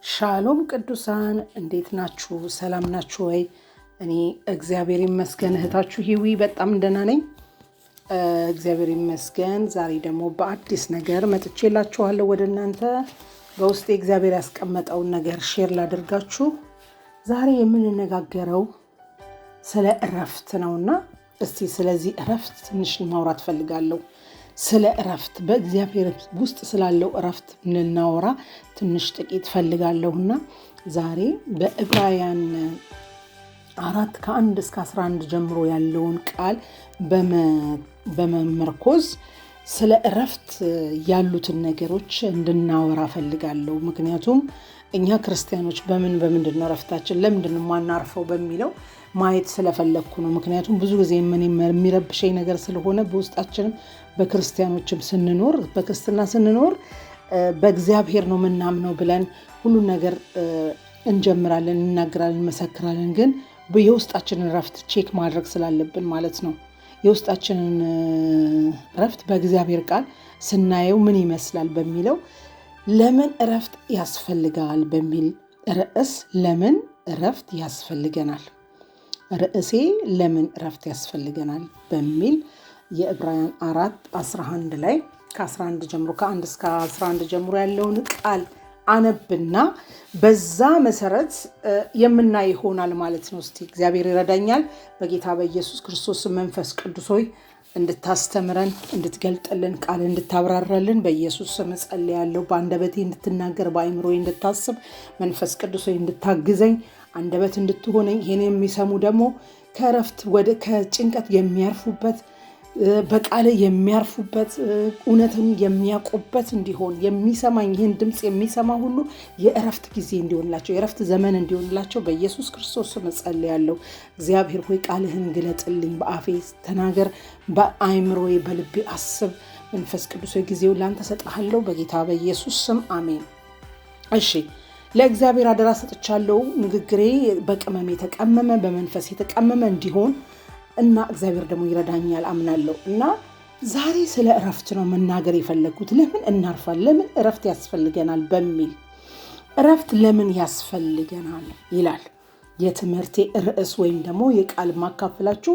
ሻሎም ቅዱሳን እንዴት ናችሁ? ሰላም ናችሁ ወይ? እኔ እግዚአብሔር ይመስገን እህታችሁ ሂዊ በጣም ደህና ነኝ። እግዚአብሔር ይመስገን። ዛሬ ደግሞ በአዲስ ነገር መጥቼላችኋለሁ ወደ እናንተ። በውስጤ እግዚአብሔር ያስቀመጠውን ነገር ሼር ላደርጋችሁ። ዛሬ የምንነጋገረው ስለ እረፍት ነውና እስቲ ስለዚህ እረፍት ትንሽ ማውራት ፈልጋለሁ። ስለ እረፍት በእግዚአብሔር ውስጥ ስላለው እረፍት ልናወራ ትንሽ ጥቂት ፈልጋለሁና ዛሬ በዕብራውያን 4:1 እስከ 11 ጀምሮ ያለውን ቃል በመመርኮዝ ስለ እረፍት ያሉትን ነገሮች እንድናወራ ፈልጋለሁ። ምክንያቱም እኛ ክርስቲያኖች በምንድን ነው እረፍታችን ለምንድን ነው ማናርፈው በሚለው ማየት ስለፈለኩ ነው። ምክንያቱም ብዙ ጊዜ የሚረብሸኝ ነገር ስለሆነ በውስጣችንም በክርስቲያኖችም ስንኖር በክርስትና ስንኖር በእግዚአብሔር ነው ምናምነው ብለን ሁሉ ነገር እንጀምራለን፣ እናገራለን፣ እንመሰክራለን። ግን የውስጣችንን እረፍት ቼክ ማድረግ ስላለብን ማለት ነው። የውስጣችንን እረፍት በእግዚአብሔር ቃል ስናየው ምን ይመስላል በሚለው ለምን እረፍት ያስፈልጋል በሚል ርዕስ ለምን እረፍት ያስፈልገናል ርዕሴ ለምን እረፍት ያስፈልገናል በሚል የዕብራውያን 4:11 ላይ ከ11 ጀምሮ ከ1 እስከ 11 ጀምሮ ያለውን ቃል አነብና በዛ መሰረት የምናይ ይሆናል ማለት ነው። እስቲ እግዚአብሔር ይረዳኛል። በጌታ በኢየሱስ ክርስቶስ መንፈስ ቅዱስ ሆይ እንድታስተምረን፣ እንድትገልጥልን፣ ቃል እንድታብራራልን በኢየሱስ ስም ጸልያለሁ። በአንደበቴ እንድትናገር፣ በአእምሮዬ እንድታስብ መንፈስ ቅዱስ ሆይ እንድታግዘኝ፣ አንደበት እንድትሆነኝ፣ ይሄን የሚሰሙ ደግሞ ከእረፍት ወደ ከጭንቀት የሚያርፉበት በቃል የሚያርፉበት እውነትን የሚያውቁበት እንዲሆን የሚሰማኝ ይህን ድምፅ የሚሰማ ሁሉ የእረፍት ጊዜ እንዲሆንላቸው የእረፍት ዘመን እንዲሆንላቸው በኢየሱስ ክርስቶስ ስም ጸልያለሁ። እግዚአብሔር ሆይ ቃልህን ግለጥልኝ፣ በአፌ ተናገር፣ በአእምሮዬ በልቤ አስብ። መንፈስ ቅዱስ ሆይ ጊዜውን ላንተ ሰጥሃለሁ በጌታ በኢየሱስ ስም አሜን። እሺ ለእግዚአብሔር አደራ ሰጥቻለሁ። ንግግሬ በቅመም የተቀመመ በመንፈስ የተቀመመ እንዲሆን እና እግዚአብሔር ደግሞ ይረዳኛል አምናለሁ። እና ዛሬ ስለ እረፍት ነው መናገር የፈለግኩት። ለምን እናርፋለን፣ ለምን እረፍት ያስፈልገናል በሚል እረፍት ለምን ያስፈልገናል ይላል የትምህርቴ ርዕስ ወይም ደግሞ የቃል ማካፈላችሁ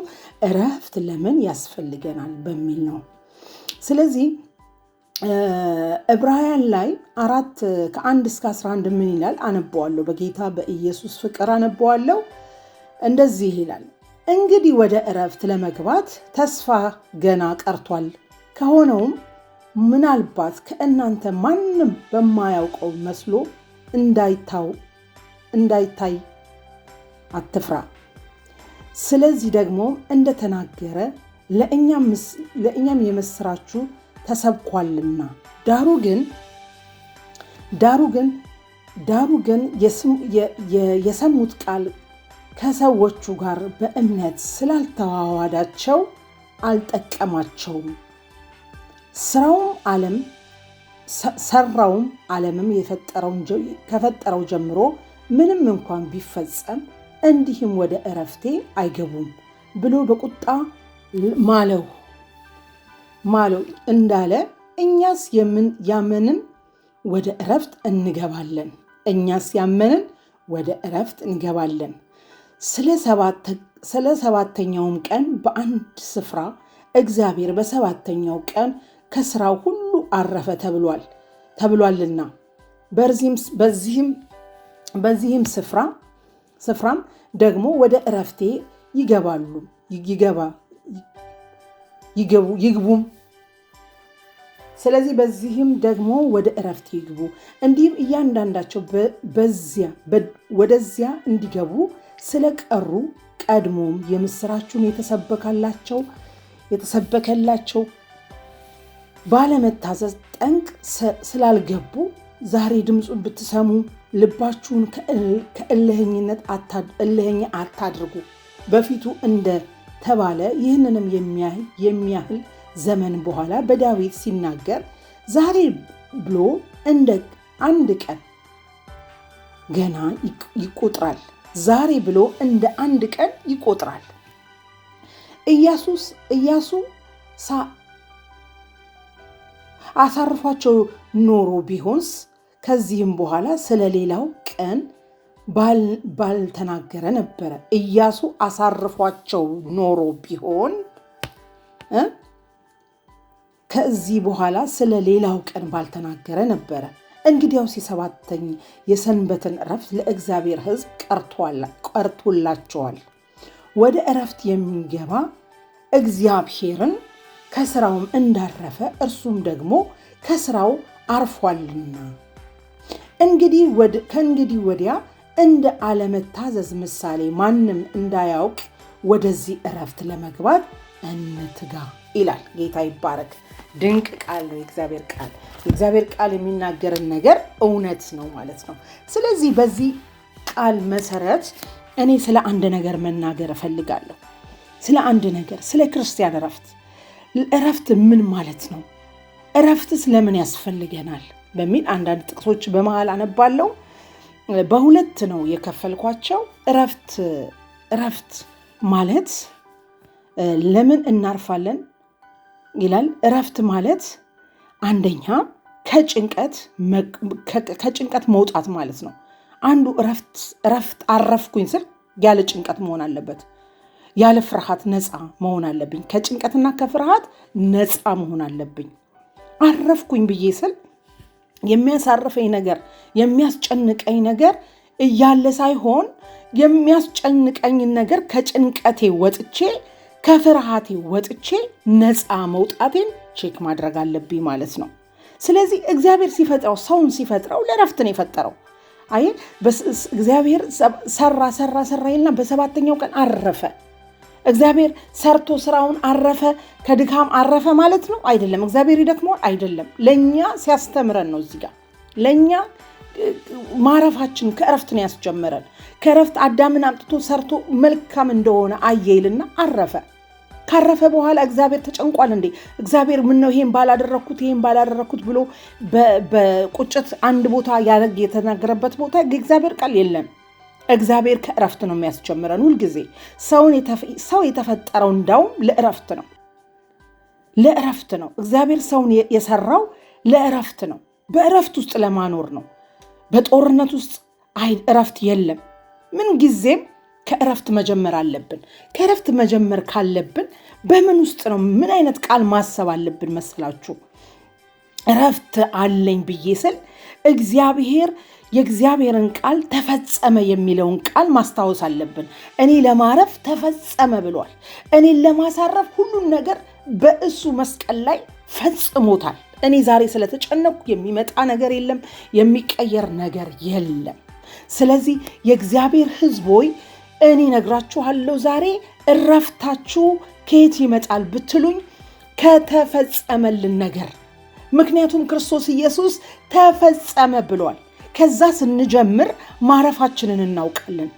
እረፍት ለምን ያስፈልገናል በሚል ነው። ስለዚህ ዕብራውያን ላይ 4:1 እስከ 11 ምን ይላል? አነበዋለሁ። በጌታ በኢየሱስ ፍቅር አነበዋለሁ። እንደዚህ ይላል፣ እንግዲህ ወደ እረፍት ለመግባት ተስፋ ገና ቀርቷል። ከሆነውም ምናልባት ከእናንተ ማንም በማያውቀው መስሎ እንዳይታይ አትፍራ። ስለዚህ ደግሞ እንደተናገረ ለእኛም የምስራችሁ ተሰብኳልና፣ ዳሩ ግን የሰሙት ቃል ከሰዎቹ ጋር በእምነት ስላልተዋዋዳቸው አልጠቀማቸውም። ሰራውም ዓለምም ከፈጠረው ጀምሮ ምንም እንኳን ቢፈጸም እንዲህም ወደ እረፍቴ አይገቡም ብሎ በቁጣ ማለው እንዳለ እኛስ ያመንን ወደ እረፍት እንገባለን። ስለ ሰባተኛውም ቀን በአንድ ስፍራ እግዚአብሔር በሰባተኛው ቀን ከስራው ሁሉ አረፈ ተብሏልና በዚህም ስፍራም ደግሞ ወደ እረፍቴ ይግቡም። ስለዚህ በዚህም ደግሞ ወደ እረፍት ይግቡ። እንዲህም እያንዳንዳቸው ወደዚያ እንዲገቡ ስለቀሩ ቀድሞም የምስራቹን የተሰበከላቸው ባለመታዘዝ ጠንቅ ስላልገቡ ዛሬ ድምፁን ብትሰሙ ልባችሁን እልህኛ አታድርጉ። በፊቱ እንደተባለ ይህንንም የሚያህል ዘመን በኋላ በዳዊት ሲናገር ዛሬ ብሎ እንደ አንድ ቀን ገና ይቆጥራል። ዛሬ ብሎ እንደ አንድ ቀን ይቆጥራል። ኢያሱ አሳርፏቸው ኖሮ ቢሆንስ ከዚህም በኋላ ስለሌላው ቀን ባልተናገረ ነበረ። ኢያሱ አሳርፏቸው ኖሮ ቢሆን ከዚህ በኋላ ስለ ሌላው ቀን ባልተናገረ ነበረ። እንግዲያውስ የሰባተኛ የሰንበትን ዕረፍት ለእግዚአብሔር ሕዝብ ቀርቶላቸዋል። ወደ ዕረፍት የሚገባ እግዚአብሔርን ከስራውም እንዳረፈ እርሱም ደግሞ ከስራው አርፏልና ከእንግዲህ ወዲያ እንደ አለመታዘዝ ምሳሌ ማንም እንዳያውቅ ወደዚህ ዕረፍት ለመግባት እንትጋ ይላል። ጌታ ይባረክ። ድንቅ ቃል ነው የእግዚአብሔር ቃል። የእግዚአብሔር ቃል የሚናገርን ነገር እውነት ነው ማለት ነው። ስለዚህ በዚህ ቃል መሰረት እኔ ስለ አንድ ነገር መናገር እፈልጋለሁ። ስለ አንድ ነገር፣ ስለ ክርስቲያን ዕረፍት። ዕረፍት ምን ማለት ነው? ዕረፍትስ ለምን ያስፈልገናል? በሚል አንዳንድ ጥቅሶች በመሃል አነባለሁ። በሁለት ነው የከፈልኳቸው። ዕረፍት ማለት ለምን እናርፋለን ይላል። ዕረፍት ማለት አንደኛ ከጭንቀት መውጣት ማለት ነው። አንዱ ዕረፍት አረፍኩኝ ስል ያለ ጭንቀት መሆን አለበት። ያለ ፍርሃት ነፃ መሆን አለብኝ። ከጭንቀትና ከፍርሃት ነፃ መሆን አለብኝ። አረፍኩኝ ብዬ ስል የሚያሳርፈኝ ነገር የሚያስጨንቀኝ ነገር እያለ ሳይሆን የሚያስጨንቀኝን ነገር ከጭንቀቴ ወጥቼ ከፍርሃቴ ወጥቼ ነፃ መውጣቴን ቼክ ማድረግ አለብኝ ማለት ነው። ስለዚህ እግዚአብሔር ሲፈጥረው ሰውን ሲፈጥረው ለዕረፍት ነው የፈጠረው። አይ እግዚአብሔር ሰራ ይልና በሰባተኛው ቀን አረፈ። እግዚአብሔር ሰርቶ ስራውን አረፈ፣ ከድካም አረፈ ማለት ነው አይደለም። እግዚአብሔር ይደክመዋል አይደለም። ለኛ ሲያስተምረን ነው። እዚህ ጋር ለኛ ማረፋችን ከዕረፍት ነው ያስጀመረን። ከዕረፍት አዳምን አምጥቶ ሰርቶ መልካም እንደሆነ አየይልና አረፈ። ካረፈ በኋላ እግዚአብሔር ተጨንቋል እንዴ? እግዚአብሔር ምነው ይሄን ባላደረኩት ብሎ በቁጭት አንድ ቦታ የተናገረበት ቦታ የእግዚአብሔር ቃል የለም። እግዚአብሔር ከዕረፍት ነው የሚያስጀምረን ሁልጊዜ። ሰው የተፈጠረው እንዳውም ለዕረፍት ነው። እግዚአብሔር ሰውን የሰራው ለዕረፍት ነው። በዕረፍት ውስጥ ለማኖር ነው። በጦርነት ውስጥ ዕረፍት የለም። ምን ጊዜም ከዕረፍት መጀመር አለብን። ከዕረፍት መጀመር ካለብን በምን ውስጥ ነው? ምን አይነት ቃል ማሰብ አለብን መስላችሁ? ዕረፍት አለኝ ብዬ ስል የእግዚአብሔርን ቃል ተፈጸመ የሚለውን ቃል ማስታወስ አለብን። እኔ ለማረፍ ተፈጸመ ብሏል። እኔን ለማሳረፍ ሁሉን ነገር በእሱ መስቀል ላይ ፈጽሞታል። እኔ ዛሬ ስለተጨነኩ የሚመጣ ነገር የለም፣ የሚቀየር ነገር የለም። ስለዚህ የእግዚአብሔር ሕዝብ ሆይ እኔ ነግራችኋለሁ ዛሬ ዕረፍታችሁ ከየት ይመጣል ብትሉኝ ከተፈጸመልን ነገር። ምክንያቱም ክርስቶስ ኢየሱስ ተፈጸመ ብሏል። ከዛ ስንጀምር ማረፋችንን እናውቃለን።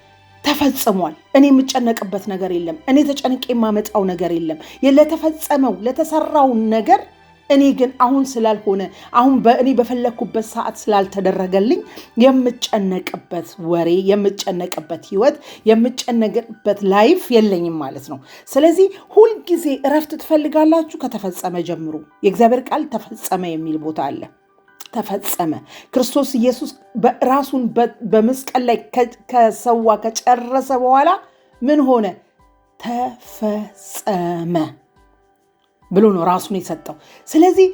ተፈጽሟል። እኔ የምጨነቅበት ነገር የለም። እኔ ተጨንቄ የማመጣው ነገር የለም። ለተፈጸመው ለተሰራው ነገር እኔ ግን አሁን ስላልሆነ አሁን እኔ በፈለግኩበት ሰዓት ስላልተደረገልኝ የምጨነቅበት ወሬ፣ የምጨነቅበት ህይወት፣ የምጨነቅበት ላይፍ የለኝም ማለት ነው። ስለዚህ ሁልጊዜ ዕረፍት ትፈልጋላችሁ? ከተፈጸመ ጀምሩ። የእግዚአብሔር ቃል ተፈጸመ የሚል ቦታ አለ። ተፈጸመ። ክርስቶስ ኢየሱስ ራሱን በመስቀል ላይ ከሰዋ ከጨረሰ በኋላ ምን ሆነ? ተፈጸመ ብሎ ነው ራሱን የሰጠው። ስለዚህ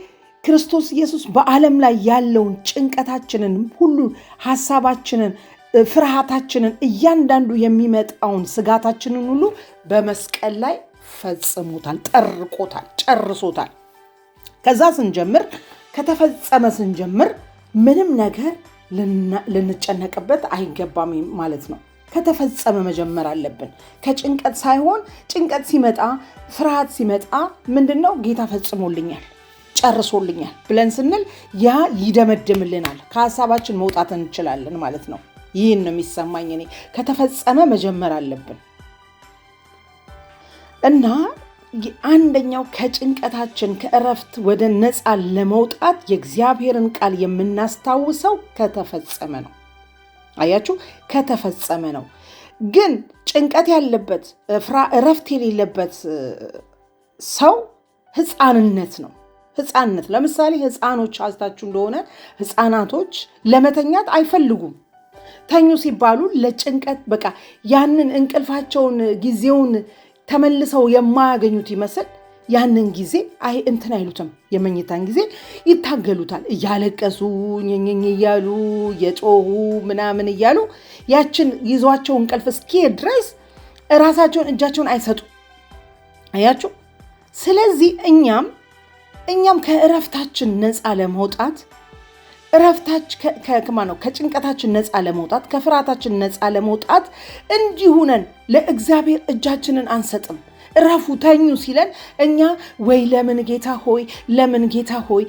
ክርስቶስ ኢየሱስ በዓለም ላይ ያለውን ጭንቀታችንን ሁሉ፣ ሐሳባችንን፣ ፍርሃታችንን፣ እያንዳንዱ የሚመጣውን ስጋታችንን ሁሉ በመስቀል ላይ ፈጽሞታል፣ ጠርቆታል፣ ጨርሶታል። ከዛ ከተፈጸመ ስንጀምር ምንም ነገር ልንጨነቅበት አይገባም ማለት ነው። ከተፈጸመ መጀመር አለብን። ከጭንቀት ሳይሆን ጭንቀት ሲመጣ፣ ፍርሃት ሲመጣ ምንድነው? ጌታ ፈጽሞልኛል፣ ጨርሶልኛል ብለን ስንል ያ ይደመድምልናል። ከሐሳባችን መውጣት እንችላለን ማለት ነው። ይህን ነው የሚሰማኝ እኔ። ከተፈጸመ መጀመር አለብን እና አንደኛው ከጭንቀታችን ከዕረፍት ወደ ነፃ ለመውጣት የእግዚአብሔርን ቃል የምናስታውሰው ከተፈጸመ ነው። አያችሁ፣ ከተፈጸመ ነው። ግን ጭንቀት ያለበት ዕረፍት የሌለበት ሰው ሕፃንነት ነው። ሕፃንነት ለምሳሌ ሕፃኖች አስታችሁ እንደሆነ ሕፃናቶች ለመተኛት አይፈልጉም። ተኙ ሲባሉ ለጭንቀት በቃ ያንን እንቅልፋቸውን ጊዜውን ተመልሰው የማያገኙት ይመስል ያንን ጊዜ እንትን አይሉትም። የመኝታን ጊዜ ይታገሉታል። እያለቀሱ ኝኝኝ እያሉ የጮሁ ምናምን እያሉ ያችን ይዟቸው እንቅልፍ እስኪሄድ ድረስ ራሳቸውን እጃቸውን አይሰጡ። አያችሁ። ስለዚህ እኛም ከእረፍታችን ነፃ ለመውጣት ከጭንቀታችን ነፃ ለመውጣት ከፍርሃታችን ነፃ ለመውጣት እንዲሁነን ለእግዚአብሔር እጃችንን አንሰጥም። እረፉ ተኙ ሲለን እኛ ወይ ለምን ጌታ ሆይ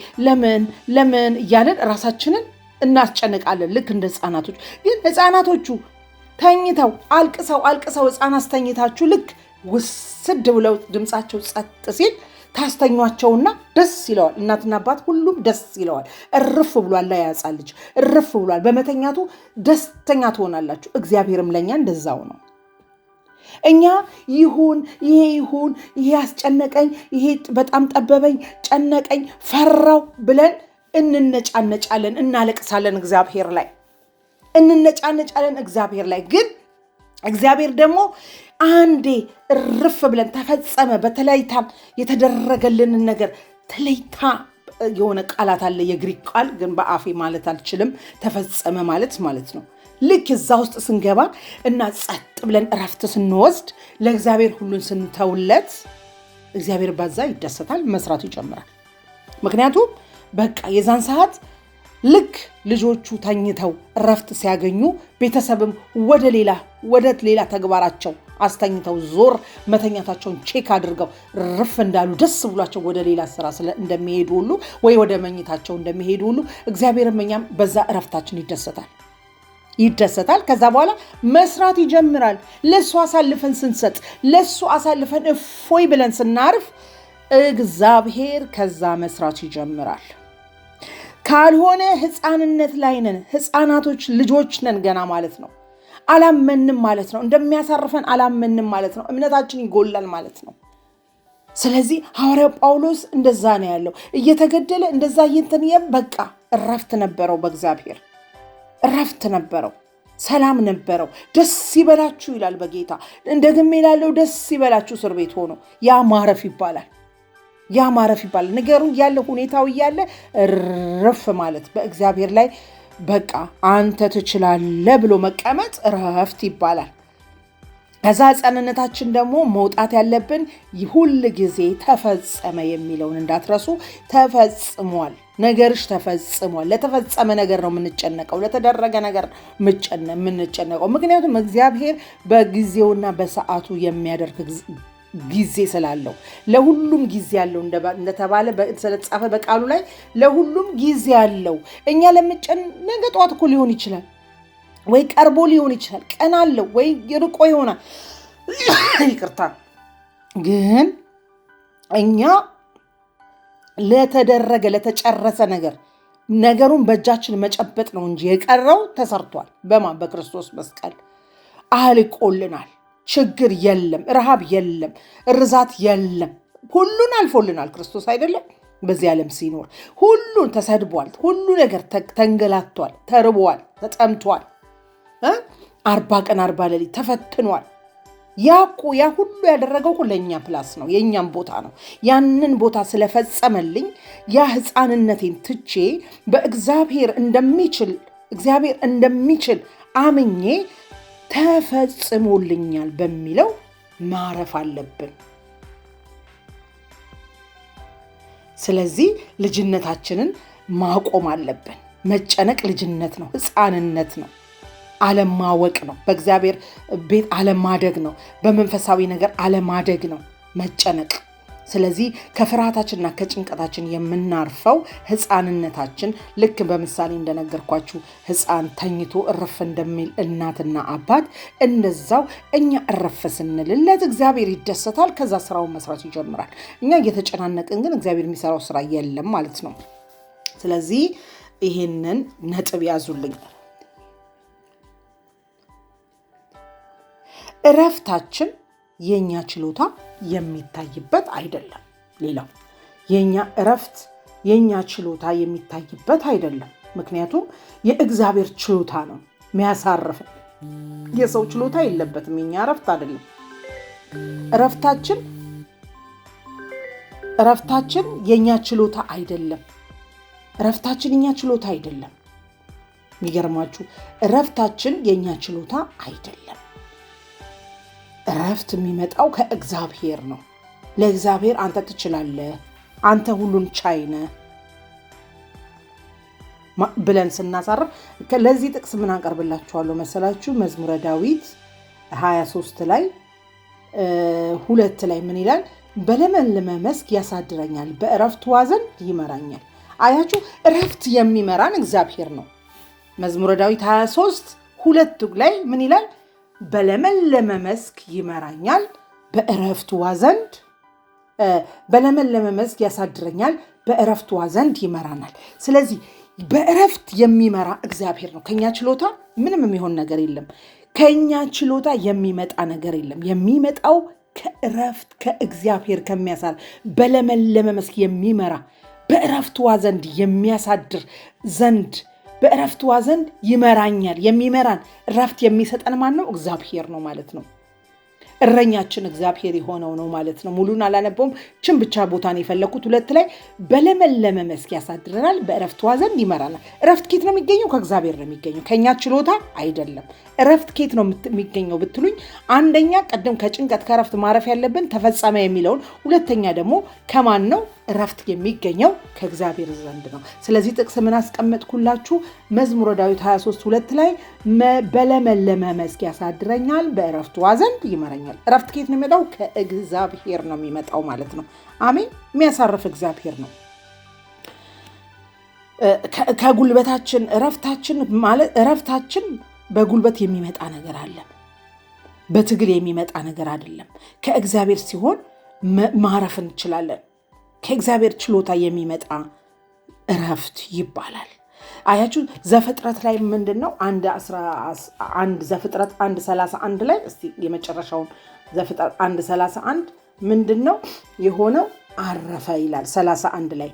ለምን እያለን ራሳችንን እናስጨንቃለን። ልክ እንደ ህፃናቶች። ግን ህፃናቶቹ ተኝተው አልቅሰው ህፃናት ተኝታችሁ ልክ ውስድ ብለው ድምፃቸው ጸጥ ሲል ታስተኟቸውና ደስ ይለዋል። እናትና አባት ሁሉም ደስ ይለዋል። እርፍ ብሏል። ላይ ያጻ ልጅ እርፍ ብሏል። በመተኛቱ ደስተኛ ትሆናላችሁ። እግዚአብሔርም ለኛ እንደዛው ነው። እኛ ይሄ ያስጨነቀኝ፣ ይሄ በጣም ጠበበኝ፣ ጨነቀኝ፣ ፈራው ብለን እንነጫነጫለን፣ እናለቅሳለን። እግዚአብሔር ላይ እንነጫነጫለን። እግዚአብሔር ላይ ግን እግዚአብሔር ደግሞ አንዴ እርፍ ብለን ተፈጸመ በተለይታ የተደረገልንን ነገር ተለይታ የሆነ ቃላት አለ፣ የግሪክ ቃል ግን በአፌ ማለት አልችልም። ተፈጸመ ማለት ነው። ልክ እዛ ውስጥ ስንገባ እና ጸጥ ብለን እረፍት ስንወስድ ለእግዚአብሔር ሁሉን ስንተውለት እግዚአብሔር በዛ ይደሰታል፣ መስራት ይጀምራል። ምክንያቱም በቃ የዛን ሰዓት ልክ ልጆቹ ተኝተው እረፍት ሲያገኙ ቤተሰብም ወደ ሌላ ተግባራቸው አስተኝተው ዞር መተኛታቸውን ቼክ አድርገው ርፍ እንዳሉ ደስ ብሏቸው ወደ ሌላ ስራ እንደሚሄዱ ሁሉ ወይ ወደ መኝታቸው እንደሚሄዱ ሁሉ እግዚአብሔርም እኛም በዛ እረፍታችን ይደሰታል። ከዛ በኋላ መስራት ይጀምራል። ለሱ አሳልፈን ስንሰጥ፣ ለሱ አሳልፈን እፎይ ብለን ስናርፍ እግዚአብሔር ከዛ መስራት ይጀምራል። ካልሆነ ህፃንነት ላይ ነን። ህፃናቶች ልጆች ነን ገና ማለት ነው። አላመንም ማለት ነው። እንደሚያሳርፈን አላመንም ማለት ነው። እምነታችን ይጎላል ማለት ነው። ስለዚህ ሐዋርያው ጳውሎስ እንደዛ ነው ያለው። እየተገደለ እንደዛ በቃ እረፍት ነበረው። በእግዚአብሔር እረፍት ነበረው። ሰላም ነበረው። ደስ ይበላችሁ ይላል በጌታ። እንደግሜ ላለው ደስ ይበላችሁ እስር ቤት ሆኖ ያ ማረፍ ይባላል። ነገሩ እያለ ሁኔታው እያለ እረፍ ማለት በእግዚአብሔር ላይ በቃ አንተ ትችላለህ ብሎ መቀመጥ እረፍት ይባላል። ከዛ ህፃንነታችን ደግሞ መውጣት ያለብን ሁል ጊዜ ተፈጸመ የሚለውን እንዳትረሱ። ተፈጽሟል፣ ነገርሽ ተፈጽሟል። ለተፈጸመ ነገር ነው የምንጨነቀው፣ ለተደረገ ነገር የምንጨነቀው። ምክንያቱም እግዚአብሔር በጊዜውና በሰዓቱ የሚያደርግ ጊዜ ስላለው ለሁሉም ጊዜ ያለው እንደተባለ ስለተጻፈ በቃሉ ላይ ለሁሉም ጊዜ ያለው። እኛ ነገ ጠዋት እኮ ሊሆን ይችላል ወይ ቀርቦ ሊሆን ይችላል። ቀን አለው ወይ ርቆ ይሆናል። ይቅርታ። ግን እኛ ለተጨረሰ ነገሩን በእጃችን መጨበጥ ነው እንጂ የቀረው ተሰርቷል። በክርስቶስ መስቀል አልቆልናል። ችግር የለም፣ ረሃብ የለም፣ እርዛት የለም። ሁሉን አልፎልናል ክርስቶስ አይደለም። በዚህ ዓለም ሲኖር ሁሉን ተሰድቧል፣ ሁሉ ነገር ተንገላቷል፣ ተርቧል፣ ተጠምቷል፣ 40 ቀን 40 ሌሊት ተፈትኗል። ያ ሁሉ ያደረገው ለእኛ ፕላስ ነው፣ የእኛም ቦታ ነው። ያንን ቦታ ስለፈጸመልኝ ያ ህፃንነቴን ትቼ በእግዚአብሔር እንደሚችል አምኜ ተፈጽሞልኛል በሚለው ማረፍ አለብን። ስለዚህ ልጅነታችንን ማቆም አለብን። መጨነቅ ልጅነት ነው፣ ህፃንነት ነው፣ አለማወቅ ነው፣ በእግዚአብሔር ቤት አለማደግ ነው፣ በመንፈሳዊ ነገር አለማደግ ነው መጨነቅ። ስለዚህ ከፍርሃታችንና ከጭንቀታችን የምናርፈው ህፃንነታችን ልክ በምሳሌ እንደነገርኳችሁ ህፃን ተኝቶ እረፍ እንደሚል እናትና አባት እንደዛው እኛ እረፍ ስንልለት እግዚአብሔር ይደሰታል። ከዛ ስራውን መስራት ይጀምራል። እኛ እየተጨናነቅን ግን እግዚአብሔር የሚሰራው ስራ የለም ማለት ነው። ስለዚህ ይሄንን ነጥብ ያዙልኝ። እረፍታችን የኛ ችሎታ የሚታይበት አይደለም። ሌላው የኛ እረፍት የኛ ችሎታ የሚታይበት አይደለም። ምክንያቱም የእግዚአብሔር ችሎታ ነው። የሚያሳርፍ የሰው ችሎታ የለበትም። የኛ እረፍት አይደለም። እረፍታችን የኛ ችሎታ አይደለም። እረፍታችን የኛ ችሎታ አይደለም። የሚገርማችሁ እረፍታችን የኛ ችሎታ አይደለም። እረፍት የሚመጣው ከእግዚአብሔር ነው። ለእግዚአብሔር አንተ ትችላለህ፣ አንተ ሁሉን ቻይ ነህ ብለን ስናሳርፍ ለዚህ ጥቅስ ምን አቀርብላችኋለሁ መሰላችሁ? መዝሙረ ዳዊት 23 ላይ 2 ላይ ምን ይላል? በለመለመ መስክ ያሳድረኛል፣ በእረፍት ውኃ ዘንድ ይመራኛል። አያችሁ፣ እረፍት የሚመራን እግዚአብሔር ነው። መዝሙረ ዳዊት 23 2 ላይ ምን ይላል? በለመለመ መስክ ይመራኛል፣ በእረፍት ውኃ ዘንድ በለመለመ መስክ ያሳድረኛል፣ በእረፍት ውኃ ዘንድ ይመራናል። ስለዚህ በእረፍት የሚመራ እግዚአብሔር ነው። ከኛ ችሎታ ምንም የሚሆን ነገር የለም። ከኛ ችሎታ የሚመጣ ነገር የለም። የሚመጣው ከእረፍት ከእግዚአብሔር ከሚያሳር በለመለመ መስክ የሚመራ በእረፍት ውኃ ዘንድ የሚያሳድር ዘንድ በእረፍት ውኃ ዘንድ ይመራኛል። የሚመራን እረፍት የሚሰጠን ማን ነው? እግዚአብሔር ነው ማለት ነው። እረኛችን እግዚአብሔር የሆነው ነው ማለት ነው። ሙሉን አላነበውም፣ ችን ብቻ ቦታን የፈለኩት 2 ላይ በለመለመ መስክ ያሳድረናል፣ በእረፍት ውኃ ዘንድ ይመራናል። እረፍት ኬት ነው የሚገኘው? ከእግዚአብሔር ነው የሚገኘው፣ ከኛ ችሎታ አይደለም። እረፍት ኬት ነው የሚገኘው ብትሉኝ፣ አንደኛ ቀደም ከጭንቀት ከእረፍት ማረፍ ያለብን ተፈጸመ የሚለውን፣ ሁለተኛ ደግሞ ከማን ነው እረፍት የሚገኘው? ከእግዚአብሔር ዘንድ ነው። ስለዚህ ጥቅስ ምን አስቀመጥኩላችሁ? መዝሙረ ዳዊት 23:2 ላይ በለመለመ መስክ ያሳድረኛል፣ በእረፍት ውኃ ዘንድ ይመራኛል። እረፍት ኬት ነው የሚመጣው? ከእግዚአብሔር ነው የሚመጣው ማለት ነው። አሜን። የሚያሳርፍ እግዚአብሔር ነው። ከጉልበታችን እረፍታችን በጉልበት የሚመጣ ነገር አለ፣ በትግል የሚመጣ ነገር አይደለም። ከእግዚአብሔር ሲሆን ማረፍ እንችላለን። ከእግዚአብሔር ችሎታ የሚመጣ እረፍት ይባላል። አያችሁ ዘፍጥረት ላይ ምንድነው? ዘፍጥረት 1:31 ላይ እስቲ የመጨረሻውን ዘፍጥረት 1:31 ምንድነው የሆነው? አረፈ ይላል። 31 ላይ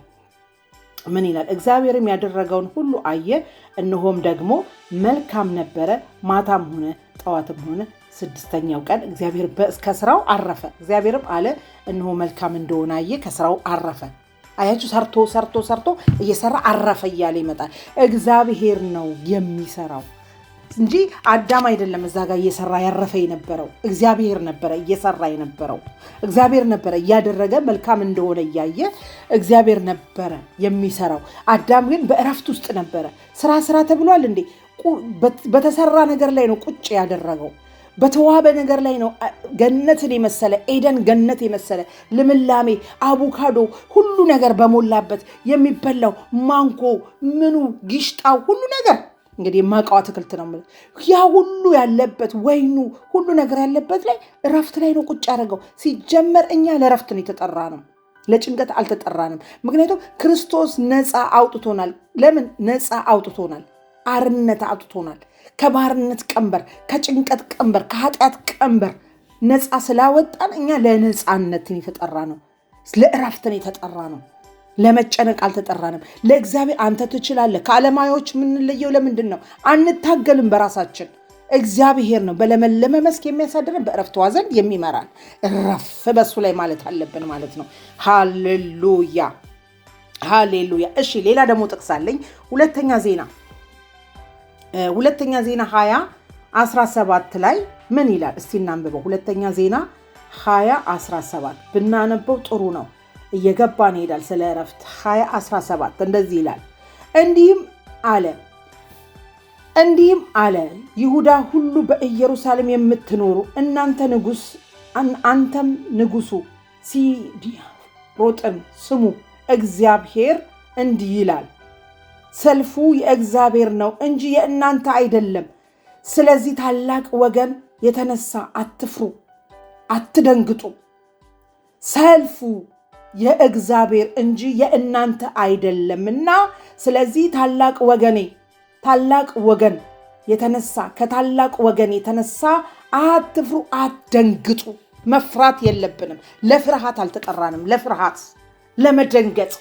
ምን ይላል? እግዚአብሔርም ያደረገውን ሁሉ አየ፣ እነሆም ደግሞ መልካም ነበረ። ማታም ሆነ ጠዋትም ሆነ 6ኛው ቀን እግዚአብሔር ከስራው አረፈ። እግዚአብሔርም አለ እነሆ መልካም እንደሆነ አየ፣ ከስራው አረፈ። አያችሁ ሰርቶ እየሰራ አረፈ እያለ ይመጣል። እግዚአብሔር ነው የሚሰራው እንጂ አዳም አይደለም። እዛ ጋር እየሰራ ያረፈ የነበረው እግዚአብሔር ነበረ። እየሰራ የነበረው እግዚአብሔር ነበረ። እያደረገ መልካም እንደሆነ እያየ እግዚአብሔር ነበረ የሚሰራው። አዳም ግን በእረፍት ውስጥ ነበረ። ስራ ተብሏል እንዴ? በተሰራ ነገር ላይ ነው ቁጭ ያደረገው። በተዋበ ነገር ላይ ነው። ገነትን የመሰለ ኤደን ገነት የመሰለ ልምላሜ፣ አቮካዶ፣ ሁሉ ነገር በሞላበት የሚበላው ማንጎ፣ ምኑ ጊሽጣው፣ ሁሉ ነገር እንግዲህ የማውቀው አትክልት ነው። ያ ሁሉ ያለበት ወይኑ፣ ሁሉ ነገር ያለበት ላይ እረፍት ላይ ነው ቁጭ ያደረገው። ሲጀመር እኛ ለእረፍት ነው የተጠራ ነው፣ ለጭንቀት አልተጠራንም። ምክንያቱም ክርስቶስ ነፃ አውጥቶናል። ለምን ነፃ አውጥቶናል? አርነት አውጥቶናል። ከባርነት ቀንበር፣ ከጭንቀት ቀንበር፣ ከኃጢአት ቀንበር ነፃ ስላወጣን እኛ ለነፃነትን የተጠራ ነው፣ ለእረፍትን የተጠራ ነው። ለመጨነቅ አልተጠራንም። ለእግዚአብሔር አንተ ትችላለህ። ከዓለማዮች የምንለየው ለምንድን ነው? አንታገልም በራሳችን። እግዚአብሔር ነው በለመለመ መስክ የሚያሳድረን፣ በእረፍት ውኃ ዘንድ የሚመራን። እረፍ በሱ ላይ ማለት አለብን ማለት ነው። ሃሌሉያ ሃሌሉያ። እሺ ሌላ ደግሞ ጥቅስ አለኝ። ሁለተኛ ዜና 20:17 ላይ ምን ይላል? እስቲ እናንብበው። ሁለተኛ ዜና 20:17 ብናነበው ጥሩ ነው፣ እየገባን ይሄዳል። ስለ እረፍት 20:17 እንደዚህ ይላል። እንዲህም አለ ይሁዳ ሁሉ በኢየሩሳሌም የምትኖሩ አንተም ንጉሱ ሲዴቅሮጥን ስሙ። እግዚአብሔር እንዲህ ይላል፣ ሰልፉ የእግዚአብሔር ነው እንጂ የእናንተ አይደለም። ስለዚህ ታላቅ ወገን የተነሳ አትፍሩ፣ አትደንግጡ። ሰልፉ የእግዚአብሔር እንጂ የእናንተ አይደለምና፣ ስለዚህ ታላቅ ወገን የተነሳ ከታላቅ ወገን የተነሳ አትፍሩ፣ አትደንግጡ። መፍራት የለብንም። ለፍርሃት አልተጠራንም። ለፍርሃት ለመደንገጥ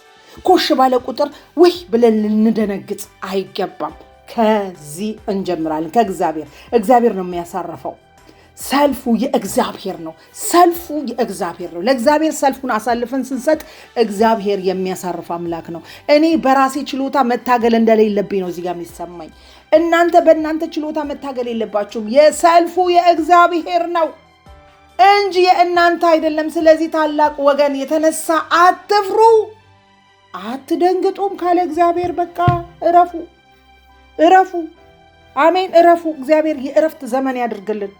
ኮሽ ባለ ቁጥር ውይ ብለን ልንደነግጥ አይገባም። ከዚህ እንጀምራለን። እግዚአብሔር ነው የሚያሳርፈው። ሰልፉ የእግዚአብሔር ነው። ለእግዚአብሔር ሰልፉን አሳልፈን ስንሰጥ እግዚአብሔር የሚያሳርፍ አምላክ ነው። እኔ በራሴ ችሎታ መታገል እንደሌለብኝ ነው እዚህ ጋር የሚሰማኝ። እናንተ በእናንተ ችሎታ መታገል የለባችሁም። የሰልፉ የእግዚአብሔር ነው እንጂ የእናንተ አይደለም። ስለዚህ ታላቅ ወገን የተነሳ አትፍሩ፣ አትደንግጡም ካለ እግዚአብሔር በቃ እረፉ። አሜን፣ እረፉ። እግዚአብሔር የእረፍት ዘመን ያድርግልን።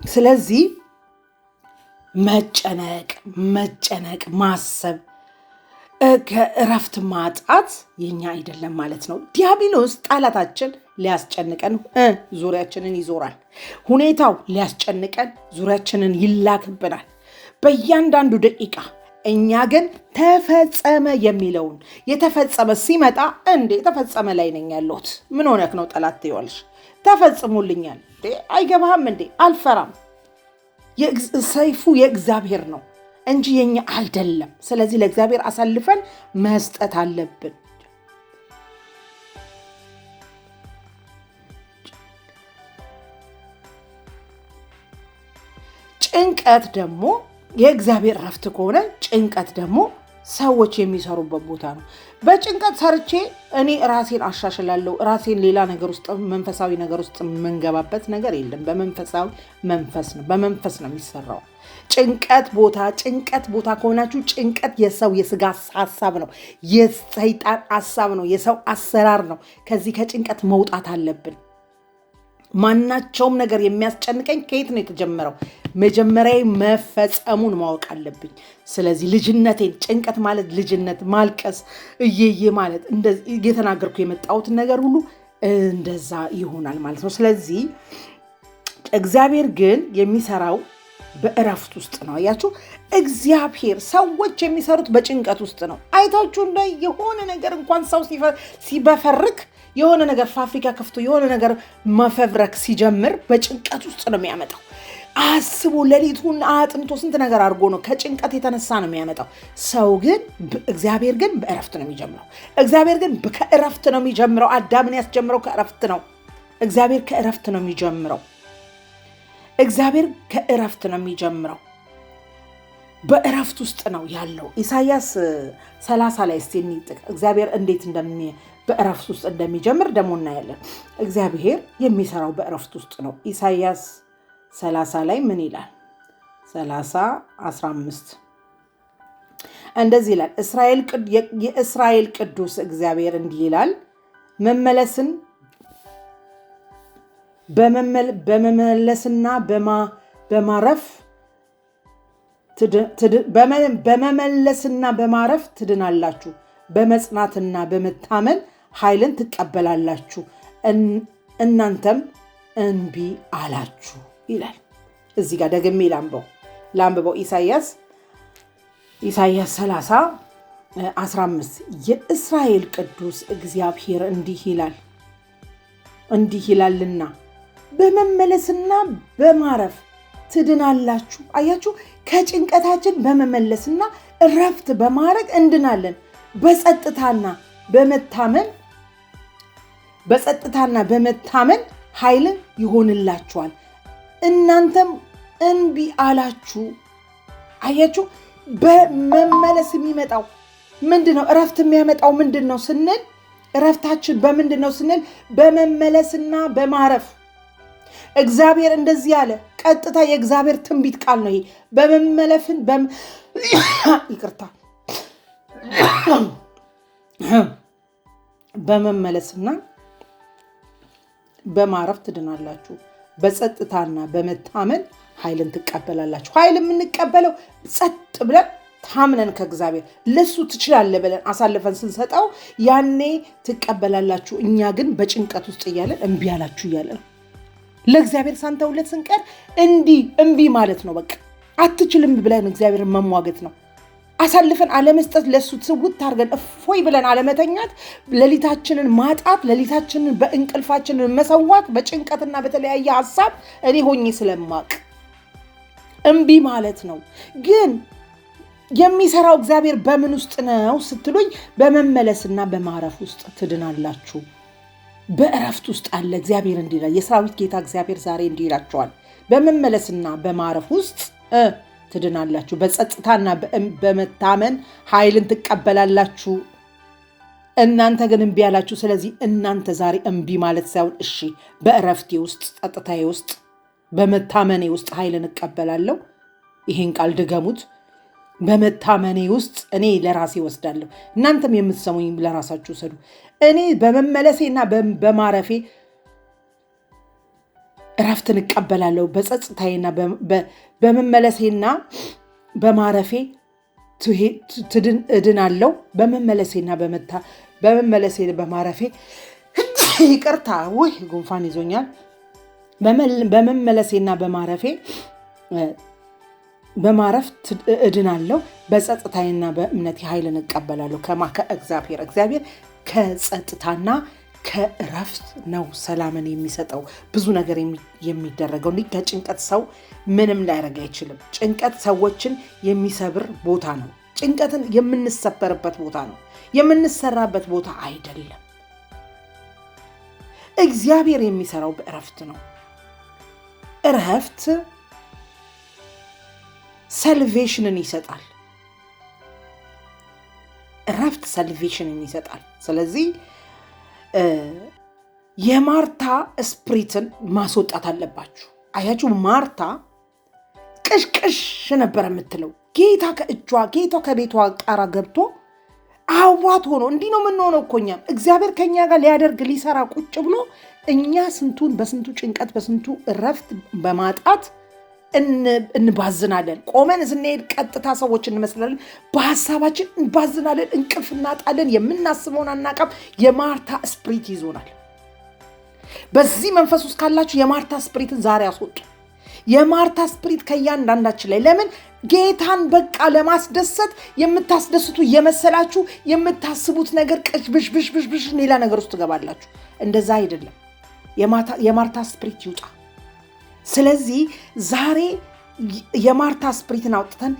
ስለዚህ መጨነቅ ማሰብ ከእረፍት ማጣት የኛ አይደለም ማለት ነው። ዲያብሎስ ጠላታችን ሊያስጨንቀን ዙሪያችንን ይዞራል። ሁኔታው ሊያስጨንቀን ዙሪያችንን ይላክብናል በእያንዳንዱ ደቂቃ። እኛ ግን ተፈጸመ የሚለውን የተፈጸመ ሲመጣ እንዴ ተፈጸመ ላይ ነኝ ያለሁት ምን ሆነክ ነው ጠላት ትይዋለሽ? ተፈጽሞልኛል አይገባህም እንዴ? አልፈራም። ሰይፉ የእግዚአብሔር ነው እንጂ የኛ አይደለም። ስለዚህ ለእግዚአብሔር አሳልፈን መስጠት አለብን። ጭንቀት ደግሞ የእግዚአብሔር እረፍት ከሆነ ጭንቀት ደግሞ ሰዎች የሚሰሩበት ቦታ ነው። በጭንቀት ሰርቼ እኔ ራሴን አሻሽላለሁ። ራሴን ሌላ ነገር ውስጥ መንፈሳዊ ነገር ውስጥ የምንገባበት ነገር የለም። በመንፈሳዊ በመንፈስ ነው የሚሰራው። ጭንቀት ቦታ ከሆናችሁ ጭንቀት የሰው የስጋ ሐሳብ ነው፣ የሰይጣን ሐሳብ ነው፣ የሰው አሰራር ነው። ከዚህ ከጭንቀት መውጣት አለብን። ማናቸውም ነገር የሚያስጨንቀኝ ከየት ነው የተጀመረው? መጀመሪያ መፈጸሙን ማወቅ አለብኝ። ስለዚህ ልጅነቴን ጭንቀት ማለት ልጅነት ማልቀስ እየየ ማለት እንደዚህ እየተናገርኩ የመጣሁትን ነገር ሁሉ እንደዛ ይሆናል ማለት ነው። ስለዚህ እግዚአብሔር ግን የሚሰራው በእረፍት ውስጥ ነው። አያችሁ፣ እግዚአብሔር ሰዎች የሚሰሩት በጭንቀት ውስጥ ነው። አይታችሁ እንደ የሆነ ነገር እንኳን ሰው ሲበፈርክ የሆነ ነገር ፋብሪካ ከፍቶ የሆነ ነገር መፈብረክ ሲጀምር በጭንቀት ውስጥ ነው የሚያመጣው። አስቡ፣ ሌሊቱን አጥንቶ ስንት ነገር አድርጎ ነው ከጭንቀት የተነሳ ነው የሚያመጣው። እግዚአብሔር ግን በእረፍት ነው የሚጀምረው። እግዚአብሔር ግን ከእረፍት ነው የሚጀምረው። አዳምን ያስጀምረው ከእረፍት ነው። እግዚአብሔር ከእረፍት ነው የሚጀምረው። በእረፍት ውስጥ ነው ያለው። ኢሳይያስ 30 ላይ እስቲ እንይጥቅ እግዚአብሔር እንዴት በእረፍት ውስጥ እንደሚጀምር ደግሞ እናያለን። እግዚአብሔር የሚሰራው በእረፍት ውስጥ ነው። ኢሳይያስ 30 ላይ ምን ይላል? 30:15 እንደዚህ ይላል። የእስራኤል ቅዱስ እግዚአብሔር እንዲህ ይላል፣ በመመለስና በማረፍ ትድናላችሁ፣ በመጽናትና በመታመን ኃይልን ትቀበላላችሁ፣ እናንተም እንቢ አላችሁ ይላል። እዚህ ጋር ደግሜ ላንብበው ኢሳይያስ 30:15 የእስራኤል ቅዱስ እግዚአብሔር እንዲህ ይላልና በመመለስና በማረፍ ትድናላችሁ። አያችሁ፣ ከጭንቀታችን በመመለስና እረፍት በማድረግ እንድናለን። በጸጥታና በመታመን ኃይልን ይሆንላችኋል፣ እናንተም እንቢ አላችሁ። አያችሁ፣ በመመለስ የሚመጣው ምንድነው? እረፍት የሚያመጣው ምንድነው ስንል እረፍታችን በምንድነው ስንል በመመለስና በማረፍ። እግዚአብሔር እንደዚህ ያለ ቀጥታ የእግዚአብሔር ትንቢት ቃል ነው ይሄ። በመመለስና በማረፍ ትድናላችሁ፣ በጸጥታና በመታመን ኃይልን ትቀበላላችሁ። ኃይል የምንቀበለው ጸጥ ብለን ታምነን ከእግዚአብሔር ለሱ ትችላለህ ብለን አሳልፈን ስንሰጠው ያኔ ትቀበላላችሁ። እኛ ግን በጭንቀት ውስጥ እያለን እምቢ አላችሁ እያለን ለእግዚአብሔር ሳንተውለት ስንቀር እምቢ ማለት ነው። በቃ አትችልም ብለን እግዚአብሔርን መሟገት ነው። አሳልፈን አለመስጠት፣ ለሱ ትውት አድርገን እፎይ ብለን አለመተኛት፣ ሌሊታችንን ማጣት፣ ሌሊታችንን በእንቅልፋችንን መሰዋት፣ በጭንቀትና በተለያየ ሀሳብ እኔ ሆኜ ስለማቅ እምቢ ማለት ነው። ግን የሚሰራው እግዚአብሔር በምን ውስጥ ነው ስትሉኝ፣ በመመለስና በማረፍ ውስጥ ትድናላችሁ። በእረፍት ውስጥ አለ እግዚአብሔር። እንዲህ ይላል የሰራዊት ጌታ እግዚአብሔር ዛሬ እንዲህ ይላችኋል፣ በመመለስና በማረፍ ውስጥ ትድናላችሁ። በጸጥታና በመታመን ኃይልን ትቀበላላችሁ። እናንተ ግን እምቢ አላችሁ። ስለዚህ እናንተ ዛሬ እምቢ ማለት ሳይሆን እሺ፣ በእረፍቴ ውስጥ፣ ጸጥታዬ ውስጥ፣ በመታመኔ ውስጥ ኃይልን እቀበላለሁ። ይሄን ቃል ድገሙት። በመታመኔ ውስጥ እኔ ለራሴ ወስዳለሁ። እናንተም የምትሰሙኝ ለራሳችሁ ወሰዱ። እኔ በመመለሴና በማረፌ እረፍትን እቀበላለሁ። በጸጥታዬና በመመለሴና በማረፌ እድናለሁ። በመመለሴና በማረፌ ይቅርታ፣ ውይ ጉንፋን ይዞኛል። በመመለሴና በማረፍ እድናለሁ። በጸጥታዬና በእምነቴ ኃይልን እቀበላለሁ። ከእግዚአብሔር ከጸጥታና ከእረፍት ነው ሰላምን የሚሰጠው። ብዙ ነገር የሚደረገው ከጭንቀት ሰው ምንም ሊያደርግ አይችልም። ጭንቀት ሰዎችን የሚሰብር ቦታ ነው። ጭንቀትን የምንሰበርበት ቦታ ነው፣ የምንሰራበት ቦታ አይደለም። እግዚአብሔር የሚሰራው በእረፍት ነው። እረፍት ሰልቬሽንን ይሰጣል። እረፍት ሰልቬሽንን ይሰጣል። ስለዚህ የማርታ ስፕሪትን ማስወጣት አለባችሁ። አያችሁ፣ ማርታ ቅሽቅሽ ነበር የምትለው። ጌታ ከቤቷ ጣራ ገብቶ አዋት ሆኖ እንዲህ ነው የምንሆነው እኮ እኛም እግዚአብሔር ከኛ ጋር ሊያደርግ ሊሰራ ቁጭ ብሎ እኛ በስንቱ ጭንቀት በስንቱ እረፍት በማጣት እንባዝናለን። ቆመን ስንሄድ ቀጥታ ሰዎች እንመስላለን። በሀሳባችን እንባዝናለን፣ እንቅልፍ እናጣለን፣ የምናስበውን አናቃም። የማርታ ስፕሪት ይዞናል። በዚህ መንፈስ ውስጥ ካላችሁ የማርታ ስፕሪትን ዛሬ አስወጡ። የማርታ ስፕሪት ከእያንዳንዳችን ላይ ለምን ጌታን በቃ ለማስደሰት የምታስደስቱ የመሰላችሁ የምታስቡት ነገር ቅሽብሽብሽብሽ ሌላ ነገር ውስጥ ትገባላችሁ። እንደዛ አይደለም። የማርታ ስፕሪት ይውጣ። ስለዚህ ዛሬ የማርታ ስፕሪትን አውጥተን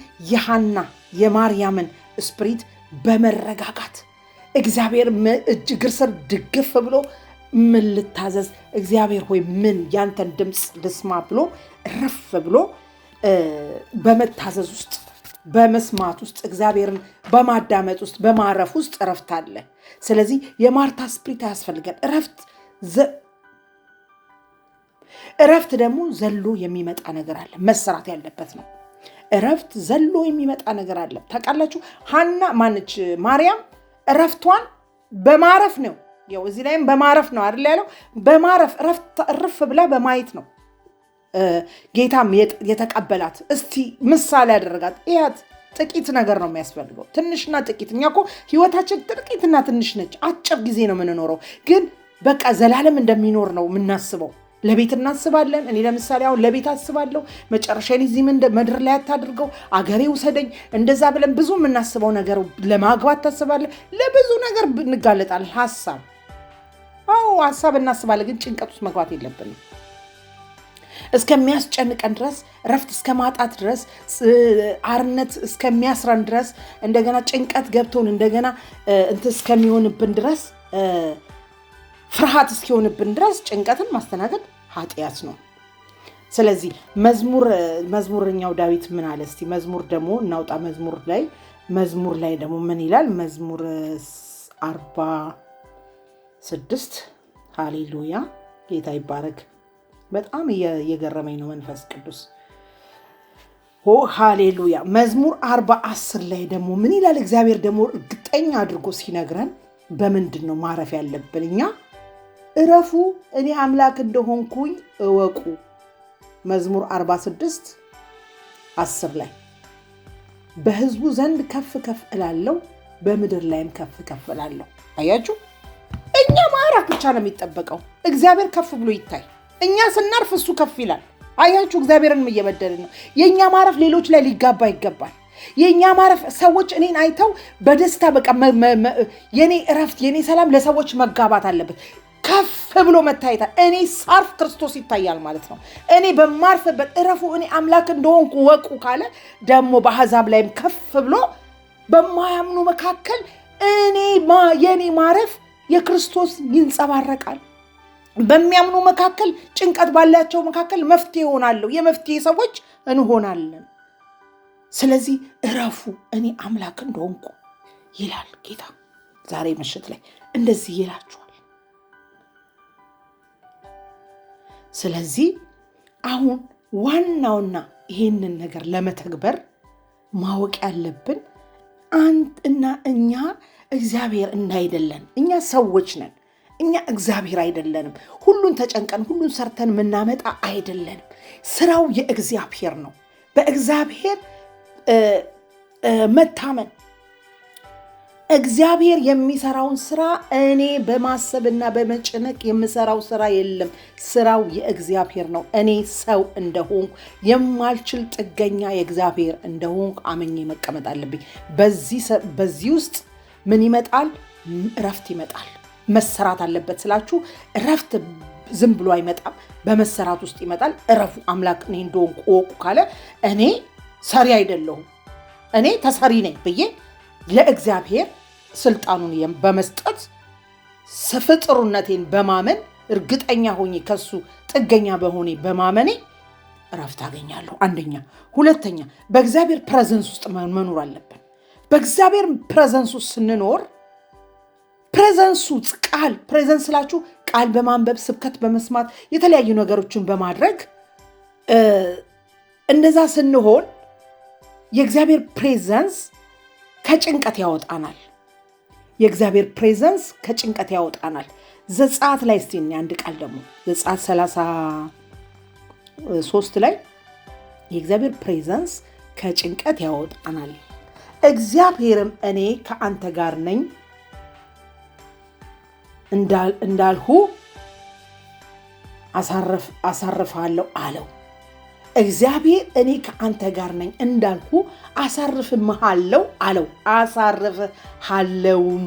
የማርያምን ስፕሪት በመረጋጋት እግዚአብሔር እግር ስር ድግፍ ብሎ ምን ልታዘዝ እግዚአብሔር ሆይ ምን ያንተን ድምፅ ልስማ ብሎ ረፍ ብሎ በመታዘዝ ውስጥ በመስማት ውስጥ እግዚአብሔርን በማዳመጥ ውስጥ በማረፍ ውስጥ እረፍት አለ። ስለዚህ የማርታ ስፕሪት ያስፈልጋል። እረፍት ደግሞ ዘሎ የሚመጣ ነገር አለ፣ መሰራት ያለበት ነው። እረፍት ዘሎ የሚመጣ ነገር አለ። ታውቃላችሁ፣ ማርያም እረፍቷን በማረፍ ነው። ያው እዚህ ላይም በማረፍ ነው አይደል ያለው? በማረፍ እርፍ ብላ በማየት ነው ጌታም የተቀበላት። እስቲ ምሳሌ ያደረጋት ይያት። ጥቂት ነገር ነው የሚያስፈልገው፣ ትንሽና ጥቂት። እኛ እኮ ህይወታችን ጥቂትና ትንሽ ነች፣ አጭር ጊዜ ነው የምንኖረው። ግን በቃ ዘላለም እንደሚኖር ነው የምናስበው። ለቤት እናስባለን። እኔ ለምሳሌ አሁን ለቤት አስባለሁ። መጨረሻዬን እዚህ ምድር ላይ አታድርገው፣ አገሬ ውሰደኝ፣ እንደዛ ብለን ብዙ የምናስበው ነገር። ለማግባት ታስባለን፣ ለብዙ ነገር እንጋለጣለን። ሀሳብ እናስባለን፣ ግን ጭንቀት ውስጥ መግባት የለብንም። እስከሚያስጨንቀን ድረስ፣ ረፍት እስከ ማጣት ድረስ፣ አርነት እስከሚያስረን ድረስ፣ እንደገና ጭንቀት ገብቶን እንደገና እስከሚሆንብን ድረስ፣ ፍርሃት እስኪሆንብን ድረስ ጭንቀትን ማስተናገድ ኃጢአት ነው። ስለዚህ መዝሙረኛው ዳዊት ምን አለ? እስቲ መዝሙር ደግሞ እናውጣ። መዝሙር ላይ ደግሞ ምን ይላል? መዝሙር 46 ሃሌሉያ፣ ጌታ ይባረክ። በጣም እየገረመኝ ነው መንፈስ ቅዱስ። ሃሌሉያ። መዝሙር 40:10 ላይ ደግሞ ምን ይላል? እግዚአብሔር ደግሞ እርግጠኛ አድርጎ ሲነግረን በምንድን ነው ማረፍ ያለብን? እኛ እረፉ፣ እኔ አምላክ እንደሆንኩኝ እወቁ። መዝሙር 46:10 ላይ በሕዝቡ ዘንድ ከፍ ከፍ እላለሁ፣ በምድር ላይም ከፍ ከፍ እላለሁ። አያችሁ፣ እኛ ማረፍ ብቻ ነው የሚጠበቀው። እግዚአብሔር ከፍ ብሎ ይታይ። እኛ ስናርፍ እሱ ከፍ ይላል። አያችሁ፣ እግዚአብሔርን እየበደልን ነው። የእኛ ማረፍ ሌሎች ላይ ሊጋባ ይገባል። የእኛ ማረፍ ሰዎች እኔን አይተው በደስታ በቃ የኔ እረፍት የኔ ሰላም ለሰዎች መጋባት አለበት። ከፍ ብሎ መታየት። እኔ ሳርፍ ክርስቶስ ይታያል ማለት ነው። እኔ በማርፍበት እረፉ፣ እኔ አምላክ እንደሆንኩ ወቁ ካለ ደግሞ በአሕዛብ ላይም ከፍ ብሎ በማያምኑ መካከል የኔ ማረፍ የክርስቶስ ይንጸባረቃል። በሚያምኑ መካከል፣ ጭንቀት ባላቸው መካከል መፍትሄ ሆናለሁ። የመፍትሄ ሰዎች እንሆናለን። ስለዚህ እረፉ እኔ አምላክ እንደሆንኩ ይላል ጌታ። ዛሬ ምሽት ላይ እንደዚህ ይላችኋል። ስለዚህ አሁን ዋናውና ይሄንን ነገር ለመተግበር ማወቅ ያለብን እና እኛ እግዚአብሔር እንዳይደለን፣ እኛ ሰዎች ነን። እኛ እግዚአብሔር አይደለንም። ሁሉን ተጨንቀን ሁሉን ሰርተን የምናመጣ አይደለንም። ስራው የእግዚአብሔር ነው። በእግዚአብሔር መታመን፣ እግዚአብሔር የሚሰራውን ስራ እኔ በማሰብና በመጨነቅ የምሰራው ስራ የለም። ስራው የእግዚአብሔር ነው። እኔ ሰው እንደሆንኩ የማልችል ጥገኛ የእግዚአብሔር እንደሆንኩ አመኜ መቀመጥ አለብኝ። በዚህ ውስጥ ምን ይመጣል? እረፍት ይመጣል። መሰራት አለበት ስላችሁ እረፍት ዝም ብሎ አይመጣም። በመሰራት ውስጥ ይመጣል። እረፉ አምላክ እኔ እንደሆንኩ እወቁ ካለ እኔ ሰሪ አይደለሁም፣ እኔ ተሰሪ ነኝ ብዬ ለእግዚአብሔር ስልጣኑን በመስጠት ፍጥሩነቴን በማመን እርግጠኛ ሆኜ ከሱ ጥገኛ በሆኔ በማመኔ እረፍት አገኛለሁ። አንደኛ። ሁለተኛ በእግዚአብሔር ፕሬዘንስ ውስጥ መኖር አለብን። በእግዚአብሔር ፕሬዘንስ ውስጥ ስንኖር ፕሬዘንሱ ፕሬዘንስ ስላችሁ ቃል በማንበብ ስብከት በመስማት የተለያዩ ነገሮችን በማድረግ እንደዛ ስንሆን የእግዚአብሔር ፕሬዘንስ ከጭንቀት ያወጣናል። የእግዚአብሔር ፕሬዘንስ ከጭንቀት ያወጣናል። ዘጸአት ላይ እስቲ አንድ ቃል ደግሞ ዘጸአት 33 ላይ የእግዚአብሔር ፕሬዘንስ ከጭንቀት ያወጣናል። እግዚአብሔርም እኔ ከአንተ ጋር ነኝ እንዳልሁ አሳርፍሃለሁ አለው። እግዚአብሔር እኔ ከአንተ ጋር ነኝ እንዳልሁ አሳርፍሃለሁ አለው። አሳርፍሃለሁም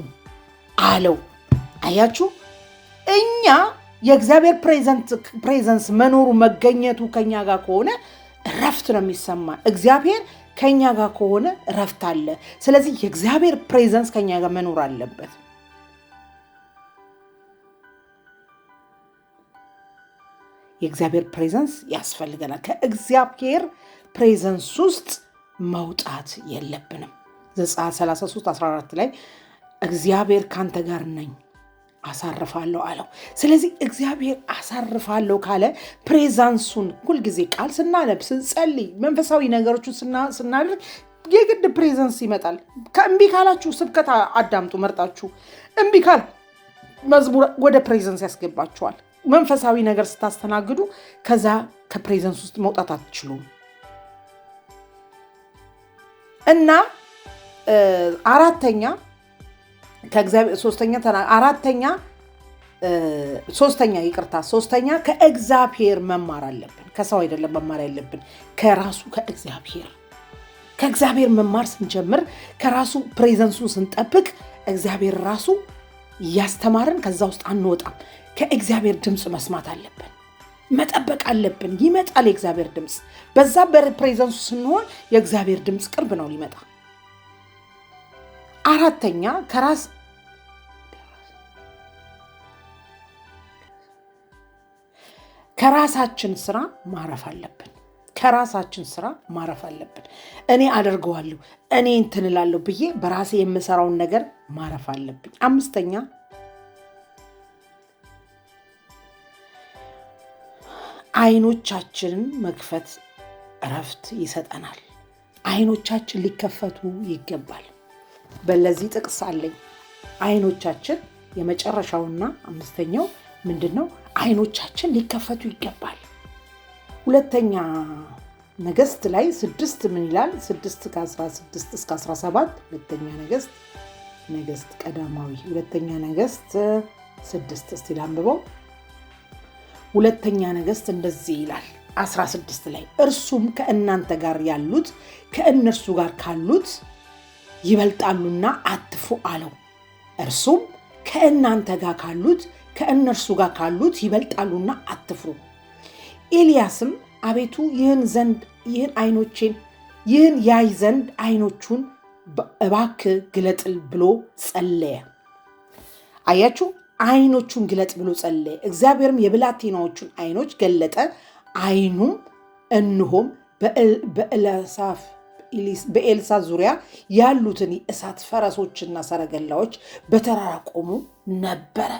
አለው። አያችሁ፣ እኛ የእግዚአብሔር ፕሬዘንስ መኖሩ መገኘቱ ከኛ ጋር ከሆነ እረፍት ነው የሚሰማ። እግዚአብሔር ከኛ ጋር ከሆነ እረፍት አለ። ስለዚህ የእግዚአብሔር ፕሬዘንስ ከኛ ጋር መኖር አለበት። የእግዚአብሔር ፕሬዘንስ ያስፈልገናል። ከእግዚአብሔር ፕሬዘንስ ውስጥ መውጣት የለብንም። ዘጸአት 33:14 ላይ እግዚአብሔር ካንተ ጋር ነኝ አሳርፋለሁ አለው። ስለዚህ እግዚአብሔር አሳርፋለሁ ካለ ፕሬዘንሱን ሁልጊዜ ቃል ስናነብ፣ ስንጸልይ፣ መንፈሳዊ ነገሮችን ስናደርግ የግድ ፕሬዘንስ ይመጣል። እምቢ ካላችሁ ስብከት አዳምጡ መርጣችሁ። እምቢ ካል መዝሙር ወደ ፕሬዘንስ ያስገባችኋል። መንፈሳዊ ነገር ስታስተናግዱ ከዛ ከፕሬዘንስ ውስጥ መውጣት አትችሉም። እና ሶስተኛ ከእግዚአብሔር መማር አለብን። ከሰው አይደለም መማር ያለብን፣ ከራሱ ከእግዚአብሔር መማር ስንጀምር፣ ከራሱ ፕሬዘንሱን ስንጠብቅ እግዚአብሔር ራሱ እያስተማርን ከዛ ውስጥ አንወጣም። ከእግዚአብሔር ድምፅ መስማት አለብን፣ መጠበቅ አለብን። ይመጣል የእግዚአብሔር ድምፅ። በዛ በፕሬዘንሱ ስንሆን የእግዚአብሔር ድምፅ ቅርብ ነው ሊመጣ። አራተኛ ከራሳችን ስራ ማረፍ አለብን። እኔ አደርገዋለሁ፣ እኔ እንትን እላለሁ ብዬ በራሴ የምሰራውን ነገር ማረፍ አለብኝ። አምስተኛ አይኖቻችንን መክፈት እረፍት ይሰጠናል። አይኖቻችን ሊከፈቱ ይገባል። በለዚህ ጥቅስ አለኝ። አይኖቻችን የመጨረሻውና አምስተኛው ምንድነው? አይኖቻችን ሊከፈቱ ይገባል። ሁለተኛ ነገሥት ላይ 6 ምን ይላል? 6:16 እስከ 17 ሁለተኛ ነገሥት ቀዳማዊ ሁለተኛ ነገሥት 6 እስቲ ላንብበው። ሁለተኛ ነገሥት እንደዚህ ይላል 16 ላይ እርሱም ከእናንተ ጋር ያሉት ከእነርሱ ጋር ካሉት ይበልጣሉና አትፍሩ አለው። እርሱም ከእናንተ ጋር ካሉት ከእነርሱ ጋር ካሉት ይበልጣሉና አትፍሩ። ኤልያስም አቤቱ ይህን ያይ ዘንድ ዓይኖቹን እባክህ ግለጥል ብሎ ጸለየ። አያችሁ፣ ዓይኖቹን ግለጥ ብሎ ጸለየ። እግዚአብሔርም የብላቴናዎቹን ዓይኖች ገለጠ። ዓይኑም እነሆም በኤልሳ ዙሪያ ያሉትን የእሳት ፈረሶችና ሰረገላዎች በተራራ ቆሙ ነበረ፣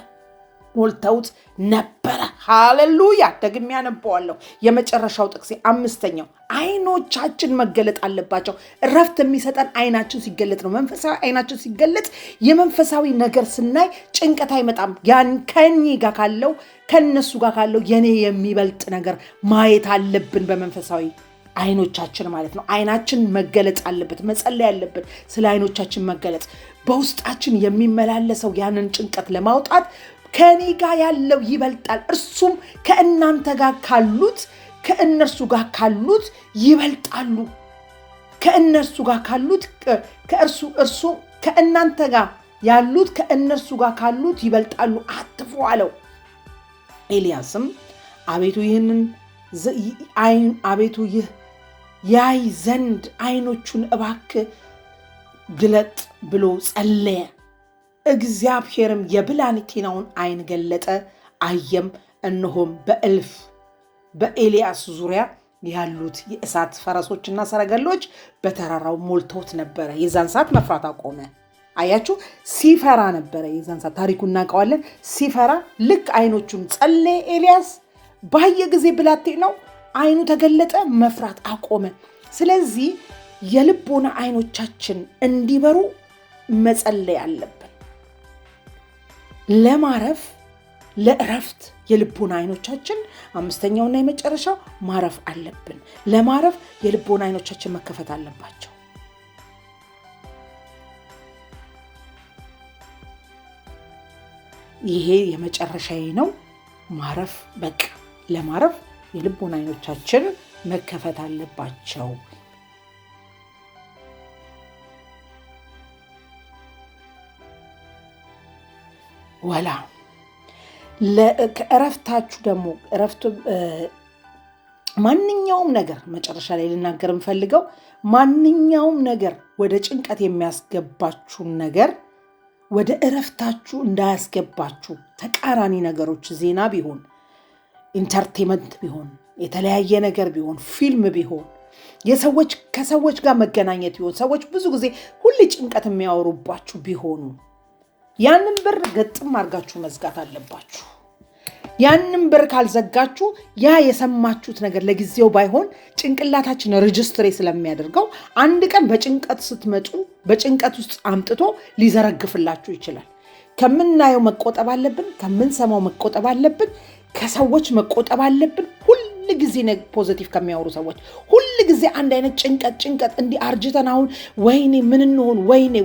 ሞልተውት ነበረ። ሃሌሉያ! ደግሜ ያነበዋለሁ። የመጨረሻው ጥቅሴ 5ኛው ዓይኖቻችን መገለጥ አለባቸው። እረፍት የሚሰጠን ዓይናችን ሲገለጥ ነው። መንፈሳዊ ዓይናችን ሲገለጥ የመንፈሳዊ ነገር ስናይ ጭንቀት አይመጣም። ያን ከኔ ጋር ካለው ከነሱ ጋር ካለው የኔ የሚበልጥ ነገር ማየት አለብን። በመንፈሳዊ ዓይኖቻችን ማለት ነው። ዓይናችን መገለጥ አለበት። መጸለይ አለብን ስለ ዓይኖቻችን መገለጥ። በውስጣችን የሚመላለሰው ያንን ጭንቀት ለማውጣት ከኔ ጋር ያለው ይበልጣል፣ እርሱም ከእናንተ ጋር ካሉት ከእነርሱ ጋር ካሉት ይበልጣሉ። ከእነርሱ ጋር ካሉት እርሱ ከእናንተ ጋር ያሉት ከእነርሱ ጋር ካሉት ይበልጣሉ፣ አትፍሩ አለው። ኤልያስም አቤቱ ይህ ያይ ዘንድ ዓይኖቹን እባክህ ግለጥ ብሎ ጸለየ። እግዚአብሔርም የብላቴናውን ዓይን ገለጠ፣ አየም፣ እነሆም በኤልያስ ዙሪያ ያሉት የእሳት ፈረሶችና ሰረገሎች በተራራው ሞልተውት ነበረ። የዛን ሰዓት መፍራት አቆመ። አያችሁ፣ ሲፈራ ነበረ። የዛን ሰዓት ታሪኩን እናውቀዋለን። ሲፈራ ልክ ዓይኖቹን ጸለየ። ኤልያስ ባየ ጊዜ ብላቴናው ዓይኑ ተገለጠ፣ መፍራት አቆመ። ስለዚህ የልቦና ዓይኖቻችን እንዲበሩ መጸለይ አለብን። ለማረፍ ለእረፍት የልቦና ዓይኖቻችን 5ኛውና የመጨረሻው ማረፍ አለብን። ለማረፍ የልቦና ዓይኖቻችን መከፈት አለባቸው። ይሄ የመጨረሻዬ ነው። ማረፍ በቃ ለማረፍ የልቦና ዓይኖቻችን መከፈት አለባቸው። ወላ ከእረፍታችሁ ደግሞ ማንኛውም ነገር መጨረሻ ላይ ልናገር የምፈልገው ማንኛውም ነገር ወደ ጭንቀት የሚያስገባችሁን ነገር ወደ እረፍታችሁ እንዳያስገባችሁ ተቃራኒ ነገሮች፣ ዜና ቢሆን፣ ኢንተርቴንመንት ቢሆን፣ የተለያየ ነገር ቢሆን፣ ፊልም ቢሆን፣ ከሰዎች ጋር መገናኘት ቢሆን፣ ሰዎች ብዙ ጊዜ ሁሌ ጭንቀት የሚያወሩባችሁ ቢሆኑ ያንን በር ገጥም አድርጋችሁ መዝጋት አለባችሁ። ያንን በር ካልዘጋችሁ ያ የሰማችሁት ነገር ለጊዜው ባይሆን ጭንቅላታችን ሬጅስትሬ ስለሚያደርገው አንድ ቀን በጭንቀት ስትመጡ በጭንቀት ውስጥ አምጥቶ ሊዘረግፍላችሁ ይችላል። ከምናየው መቆጠብ አለብን። ከምንሰማው መቆጠብ አለብን። ከሰዎች መቆጠብ አለብን። ሁል ጊዜ ፖዚቲቭ ከሚያወሩ ሰዎች፣ ሁል ጊዜ አንድ አይነት ጭንቀት እንዲህ አርጅተን አሁን ወይኔ ምን እንሆን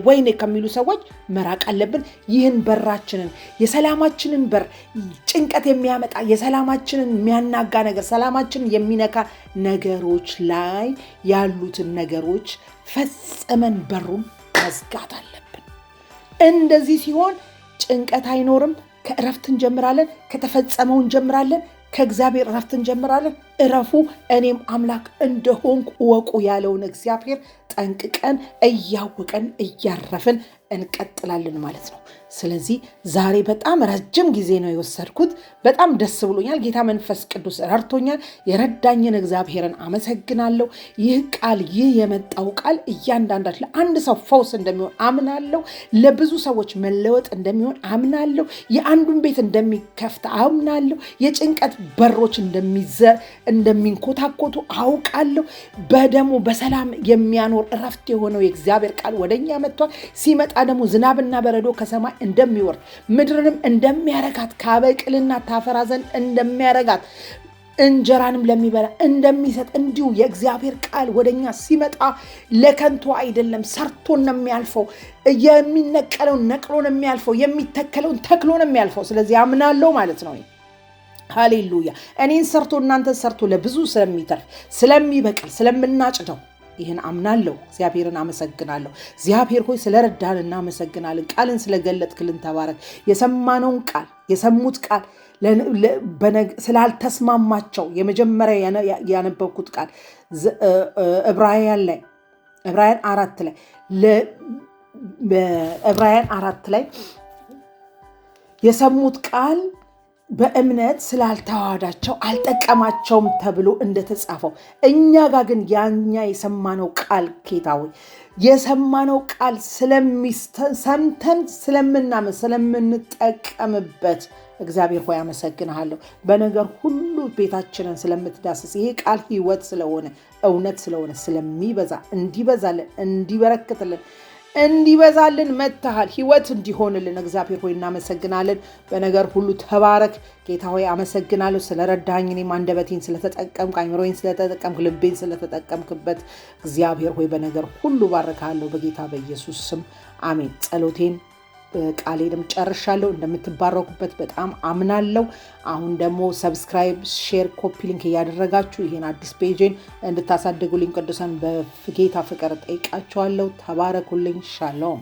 ወይኔ ከሚሉ ሰዎች መራቅ አለብን። ይህን በራችንን የሰላማችንን በር ጭንቀት የሚያመጣ የሰላማችንን የሚያናጋ ነገር፣ ሰላማችንን የሚነካ ነገሮች ላይ ያሉትን ነገሮች ፈጽመን በሩን መዝጋት አለብን። እንደዚህ ሲሆን ጭንቀት አይኖርም። ከእረፍት እንጀምራለን። ከተፈጸመው እንጀምራለን። ከእግዚአብሔር እረፍት እንጀምራለን። እረፉ እኔም አምላክ እንደሆንኩ እወቁ ያለውን እግዚአብሔር ጠንቅቀን እያወቀን እያረፍን እንቀጥላለን ማለት ነው። ስለዚህ ዛሬ በጣም ረጅም ጊዜ ነው የወሰድኩት። በጣም ደስ ብሎኛል። ጌታ መንፈስ ቅዱስ ረድቶኛል። የረዳኝን እግዚአብሔርን አመሰግናለሁ። ይህ የመጣው ቃል እያንዳንዳች ለአንድ ሰው ፈውስ እንደሚሆን አምናለሁ። ለብዙ ሰዎች መለወጥ እንደሚሆን አምናለሁ። የአንዱን ቤት እንደሚከፍት አምናለሁ። የጭንቀት በሮች እንደሚንኮታኮቱ አውቃለሁ። በደሙ በሰላም የሚያኖር እረፍት የሆነው የእግዚአብሔር ቃል ወደኛ መጥቷል። ሲመጣ ደግሞ ዝናብና በረዶ ከሰማይ እንደሚወርድ ምድርንም እንደሚያረጋት ካበቅልና ታፈራ ዘንድ እንደሚያረጋት እንጀራንም ለሚበላ እንደሚሰጥ እንዲሁ የእግዚአብሔር ቃል ወደኛ ሲመጣ ለከንቱ አይደለም፣ ሰርቶ ነው የሚያልፈው። የሚነቀለውን ነቅሎ ነው የሚያልፈው፣ የሚተከለውን ተክሎ ነው የሚያልፈው። ስለዚህ አምናለሁ ማለት ነው። ሃሌሉያ። እኔን ሰርቶ እናንተ ሰርቶ ለብዙ ስለሚተርፍ ስለሚበቅል ስለምናጭደው ይህን አምናለሁ። እግዚአብሔርን አመሰግናለሁ። እግዚአብሔር ሆይ ስለረዳን እናመሰግናለን። ቃልን ስለገለጥክልን ተባረክ። የሰማነውን ቃል የሰሙት ቃል ስላልተስማማቸው የመጀመሪያ ያነበብኩት ቃል ዕብራውያን 4 ላይ የሰሙት ቃል በእምነት ስላልተዋሃዳቸው አልጠቀማቸውም ተብሎ እንደተጻፈው እኛ ጋር ግን ያኛ የሰማነው ቃል ጌታ ሆይ የሰማነው ቃል ሰምተን ስለምናምን ስለምንጠቀምበት እግዚአብሔር ሆይ አመሰግንሃለሁ። በነገር ሁሉ ቤታችንን ስለምትዳስስ ይሄ ቃል ሕይወት ስለሆነ እውነት ስለሆነ ስለሚበዛ እንዲበዛልን መጥተሃል። ሕይወት እንዲሆንልን እግዚአብሔር ሆይ እናመሰግናለን። በነገር ሁሉ ተባረክ ጌታ ሆይ አመሰግናለሁ። ስለረዳኝ እኔም አንደበቴን ስለተጠቀምክ፣ አይምሮዬን ስለተጠቀምክ፣ ልቤን ስለተጠቀምክበት እግዚአብሔር ሆይ በነገር ሁሉ ባረካለሁ በጌታ በኢየሱስ ስም አሜን። ጸሎቴን ቃሌንም ጨርሻለሁ። እንደምትባረኩበት በጣም አምናለሁ። አሁን ደግሞ ሰብስክራይብ፣ ሼር፣ ኮፒ ሊንክ እያደረጋችሁ ይህን አዲስ ፔጅን እንድታሳድጉልኝ ቅዱሳን በጌታ ፍቅር ጠይቃችኋለሁ። ተባረኩልኝ። ሻሎም